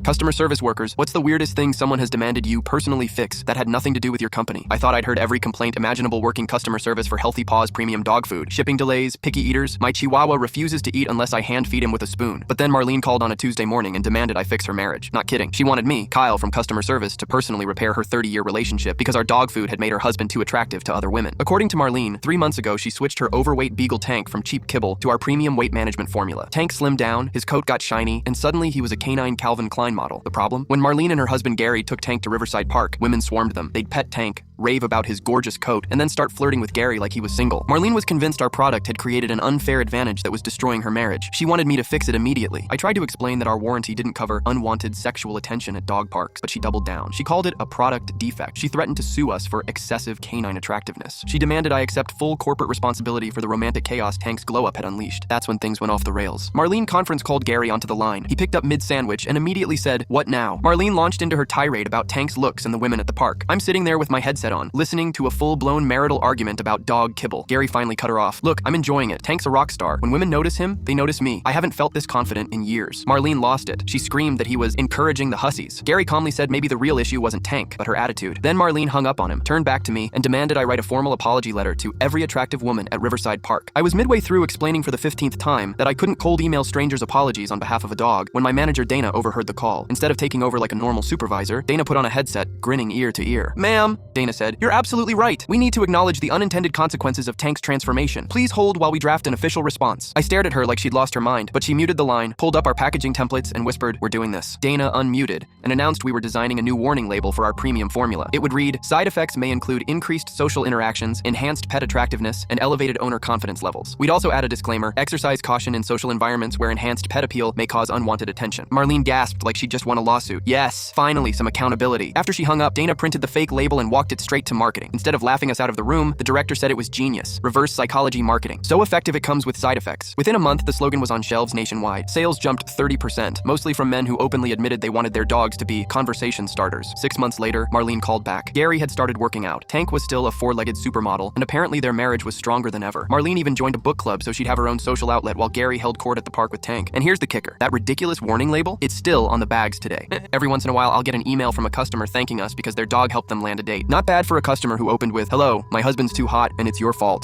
Customer service workers, what's the weirdest thing someone has demanded you personally fix that had nothing to do with your company? I thought I'd heard every complaint imaginable working customer service for Healthy Paws premium dog food. Shipping delays, picky eaters, my chihuahua refuses to eat unless I hand feed him with a spoon. But then Marlene called on a Tuesday morning and demanded I fix her marriage. Not kidding. She wanted me, Kyle from customer service, to personally repair her 30-year relationship because our dog food had made her husband too attractive to other women. According to Marlene, 3 months ago she switched her overweight beagle Tank from cheap kibble to our premium weight management formula. Tank slimmed down, his coat got shiny, and suddenly he was a canine Calvin Klein model. The problem? When Marlene and her husband Gary took Tank to Riverside Park, women swarmed them. They'd pet Tank, rave about his gorgeous coat, and then start flirting with Gary like he was single. Marlene was convinced our product had created an unfair advantage that was destroying her marriage. She wanted me to fix it immediately. I tried to explain that our warranty didn't cover unwanted sexual attention at dog parks, but she doubled down. She called it a product defect. She threatened to sue us for excessive canine attractiveness. She demanded I accept full corporate responsibility for the romantic chaos Tank's glow-up had unleashed. That's when things went off the rails. Marlene conference called Gary onto the line. He picked up mid-sandwich and immediately said, "What now?" Marlene launched into her tirade about Tank's looks and the women at the park. I'm sitting there with my headset on, listening to a full-blown marital argument about dog kibble. Gary finally cut her off. "Look, I'm enjoying it. Tank's a rock star. When women notice him, they notice me. I haven't felt this confident in years." Marlene lost it. She screamed that he was encouraging the hussies. Gary calmly said maybe the real issue wasn't Tank, but her attitude. Then Marlene hung up on him, turned back to me, and demanded I write a formal apology letter to every attractive woman at Riverside Park. I was midway through explaining for the 15th time that I couldn't cold email strangers apologies on behalf of a dog when my manager Dana overheard the call. Instead of taking over like a normal supervisor, Dana put on a headset, grinning ear to ear. "Ma'am," Dana said, "you're absolutely right. We need to acknowledge the unintended consequences of Tank's transformation. Please hold while we draft an official response." I stared at her like she'd lost her mind, but she muted the line, pulled up our packaging templates, and whispered, "We're doing this." Dana unmuted and announced we were designing a new warning label for our premium formula. It would read, "Side effects may include increased social interactions, enhanced pet attractiveness, and elevated owner confidence levels." We'd also add a disclaimer, "Exercise caution in social environments where enhanced pet appeal may cause unwanted attention." Marlene gasped like she'd just won a lawsuit. Yes, finally some accountability. After she hung up, Dana printed the fake label and walked it straight to marketing. Instead of laughing us out of the room, the director said it was genius. Reverse psychology marketing. So effective it comes with side effects. Within a month, the slogan was on shelves nationwide. Sales jumped 30%, mostly from men who openly admitted they wanted their dogs to be conversation starters. 6 months later, Marlene called back. Gary had started working out. Tank was still a 4-legged supermodel, and apparently their marriage was stronger than ever. Marlene even joined a book club so she'd have her own social outlet while Gary held court at the park with Tank. And here's the kicker. That ridiculous warning label, it's still on the bags today. Every once in a while, I'll get an email from a customer thanking us because their dog helped them land a date. Not bad for a customer who opened with, "Hello, my husband's too hot and it's your fault."